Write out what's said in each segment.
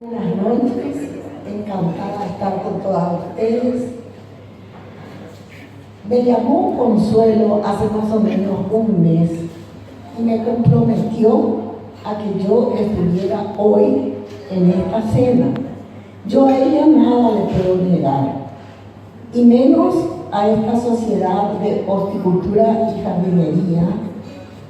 Buenas noches, encantada de estar con todas ustedes. Me llamó Consuelo hace más o menos un mes y me comprometió a que yo estuviera hoy en esta cena. Yo a ella nada le puedo negar, y menos a esta sociedad de horticultura y jardinería,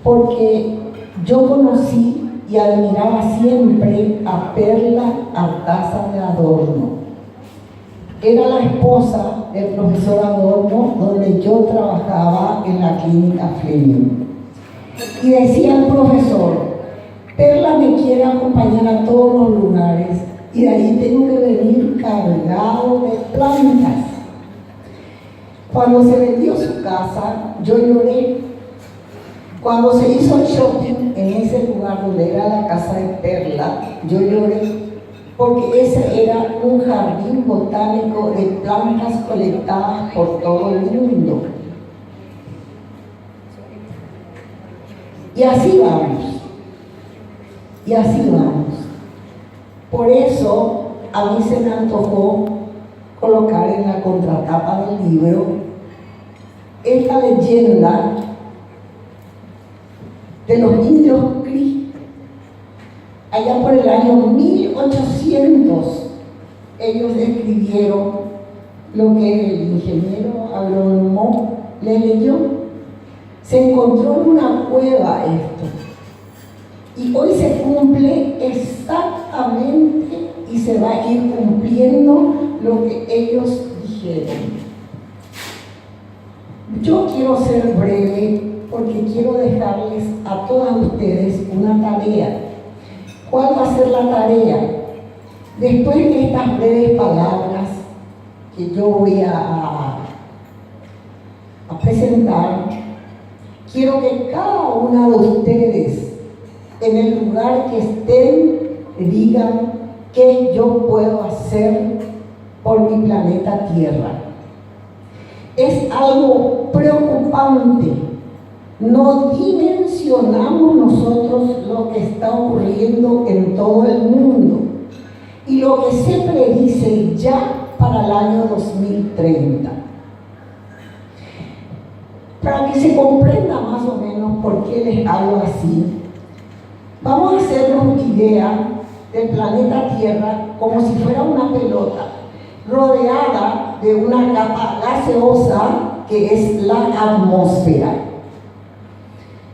porque yo conocí y admiraba siempre a Perla Artaza de Adorno. Era la esposa del profesor Adorno, donde yo trabajaba en la clínica Fleming. Y decía el profesor: Perla me quiere acompañar a todos los lugares y de ahí tengo que venir cargado de plantas. Cuando se vendió su casa, yo lloré. Cuando se hizo el shopping en ese lugar donde era la casa de Perla, yo lloré, porque ese era un jardín botánico de plantas colectadas por todo el mundo. Y así vamos. Y así vamos. Por eso a mí se me antojó colocar en la contratapa del libro esta leyenda de los indios Cree. Allá por el año 1800 ellos escribieron lo que el ingeniero agrónomo le leyó. Se encontró en una cueva esto, y hoy se cumple exactamente, y se va a ir cumpliendo lo que ellos dijeron. Yo quiero ser breve porque quiero dejarles a todas ustedes una tarea. ¿Cuál va a ser la tarea? Después de estas breves palabras que yo voy a presentar, quiero que cada una de ustedes, en el lugar que estén, digan qué yo puedo hacer por mi planeta Tierra. Es algo preocupante. No dimensionamos nosotros lo que está ocurriendo en todo el mundo y lo que se predice ya para el año 2030. Para que se comprenda más o menos por qué les hablo así, vamos a hacernos idea del planeta Tierra como si fuera una pelota rodeada de una capa gaseosa que es la atmósfera.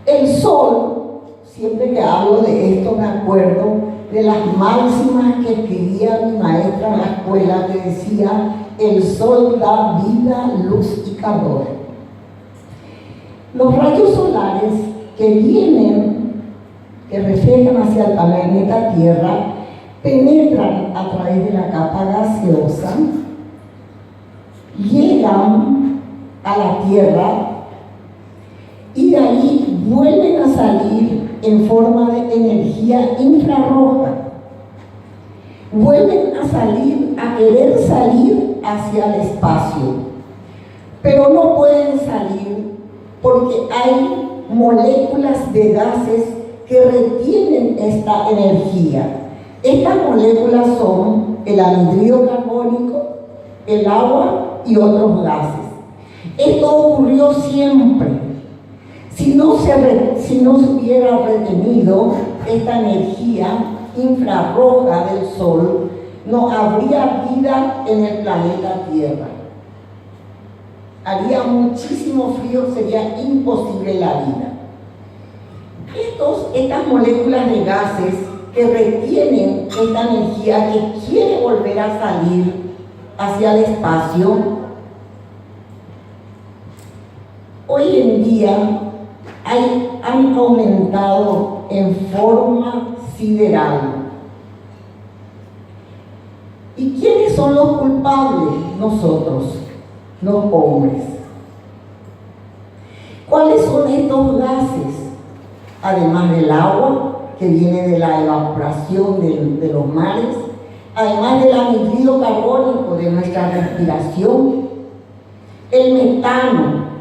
El Sol, siempre que hablo de esto me acuerdo de las máximas que escribía mi maestra en la escuela, que decía: el Sol da vida, luz y calor. Los rayos solares que vienen, que reflejan hacia el planeta Tierra, penetran a través de la capa gaseosa, llegan a la Tierra y de ahí vuelven a salir en forma de energía infrarroja. Vuelven a salir, a querer salir hacia el espacio, pero no pueden salir porque hay moléculas de gases que retienen esta energía. Estas moléculas son el anhídrido carbónico, el agua y otros gases. Esto ocurrió siempre. Si no se hubiera retenido esta energía infrarroja del Sol, no habría vida en el planeta Tierra. Haría muchísimo frío, sería imposible la vida. Estas moléculas de gases que retienen esta energía que quiere volver a salir hacia el espacio, hoy en día han aumentado en forma sideral. ¿Y quiénes son los culpables? Nosotros, los hombres. ¿Cuáles son estos gases? Además del agua, que viene de la evaporación de los mares, además del anhídrido carbónico de nuestra respiración, el metano.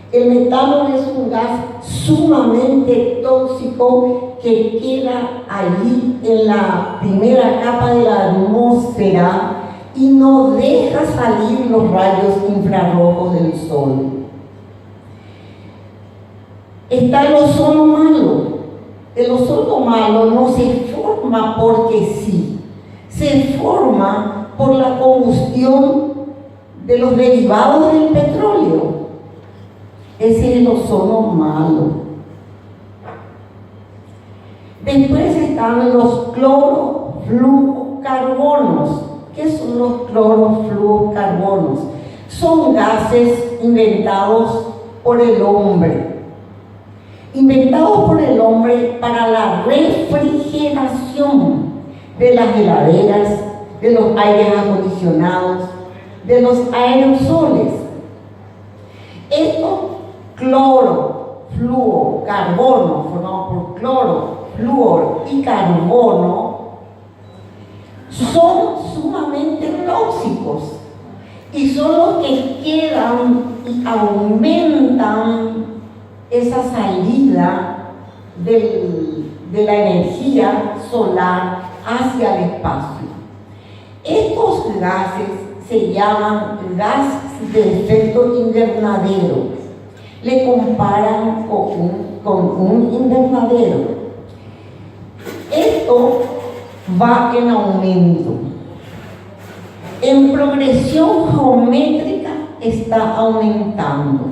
El metano es un gas sumamente tóxico que queda allí en la primera capa de la atmósfera y no deja salir los rayos infrarrojos del sol. Está el ozono malo. El ozono malo no se forma porque sí, se forma por la combustión de los derivados del petróleo. Ese es el ozono malo. Después están los clorofluorocarbonos. ¿Qué son los clorofluorocarbonos? Son gases inventados por el hombre. Inventados por el hombre para la refrigeración de las heladeras, de los aires acondicionados, de los aerosoles. Estos clorofluorocarbonos, formados por cloro, flúor y carbono, son sumamente tóxicos y son los que quedan y aumentan esa salida de la energía solar hacia el espacio. Estos gases se llaman gases de efecto invernadero. Le comparan con un invernadero. Esto va en aumento. En progresión geométrica está aumentando.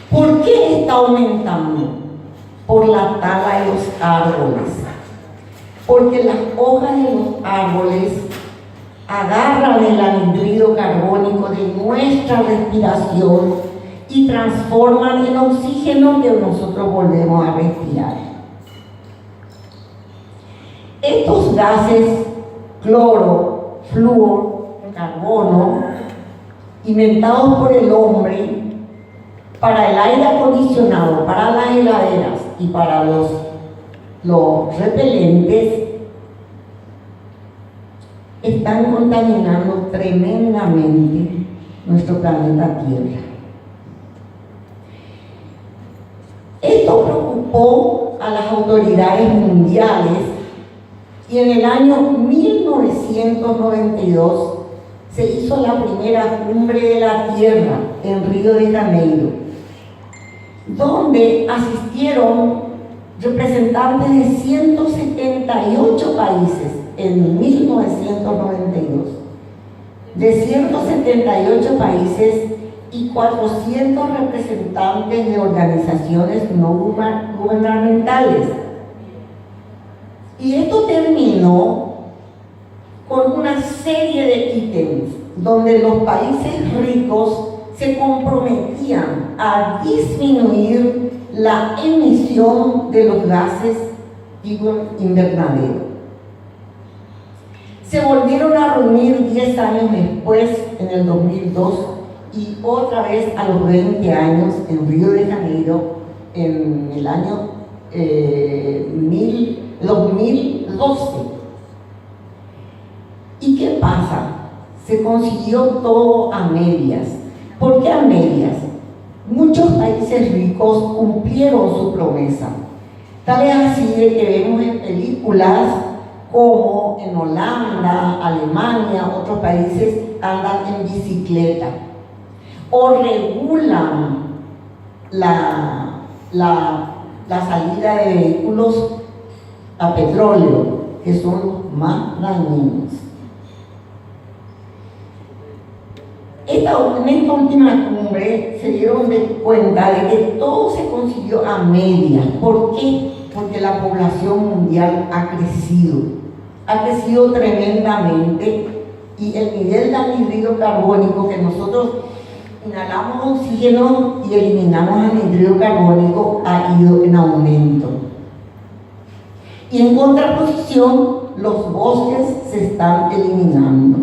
¿Por qué está aumentando? Por la tala de los árboles. Porque las hojas de los árboles agarran el anhídrido carbónico de nuestra respiración y transforman en oxígeno que nosotros volvemos a respirar. Estos gases, cloro, flúor, carbono, inventados por el hombre para el aire acondicionado, para las heladeras y para los repelentes, están contaminando tremendamente nuestro planeta Tierra. Esto preocupó a las autoridades mundiales y en el año 1992 se hizo la primera cumbre de la Tierra en Río de Janeiro, donde asistieron representantes de 178 países en 1992, de 178 países y 400 representantes de organizaciones no gubernamentales. Y esto terminó con una serie de ítems donde los países ricos se comprometían a disminuir la emisión de los gases invernadero. Se volvieron a reunir 10 años después, en el 2002, y otra vez a los 20 años en Río de Janeiro, en el año 2012. ¿Y qué pasa? Se consiguió todo a medias. ¿Por qué a medias? Muchos países ricos cumplieron su promesa. Tal es así de que vemos en películas como en Holanda, Alemania, otros países andan en bicicleta o regulan la salida de vehículos a petróleo, que son los más dañinos. En esta última cumbre se dieron cuenta de que todo se consiguió a medias. ¿Por qué? Porque la población mundial ha crecido tremendamente y el nivel de anhídrido carbónico que nosotros inhalamos oxígeno y eliminamos anhídrido carbónico ha ido en aumento. Y en contraposición, los bosques se están eliminando.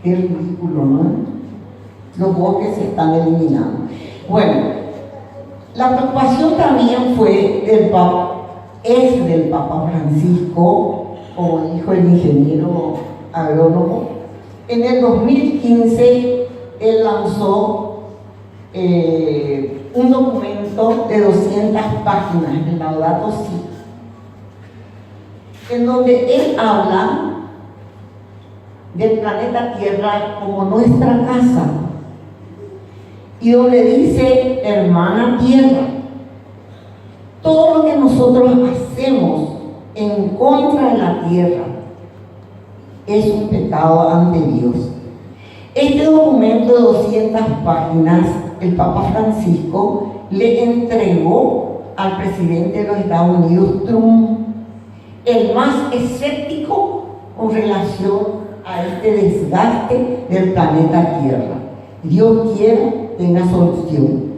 Qué ridículo, ¿no? Los bosques se están eliminando. Bueno, la preocupación también es del Papa Francisco, como dijo el ingeniero agrónomo. En el 2015 él lanzó un documento de 200 páginas, el Laudato Si, en donde él habla del planeta Tierra como nuestra casa, y donde dice: hermana Tierra, todo lo que nosotros hacemos en contra de la Tierra es un pecado ante Dios. Este documento de 200 páginas, el Papa Francisco le entregó al presidente de los Estados Unidos, Trump, el más escéptico con relación a este desgaste del planeta Tierra. Dios quiera tenga solución.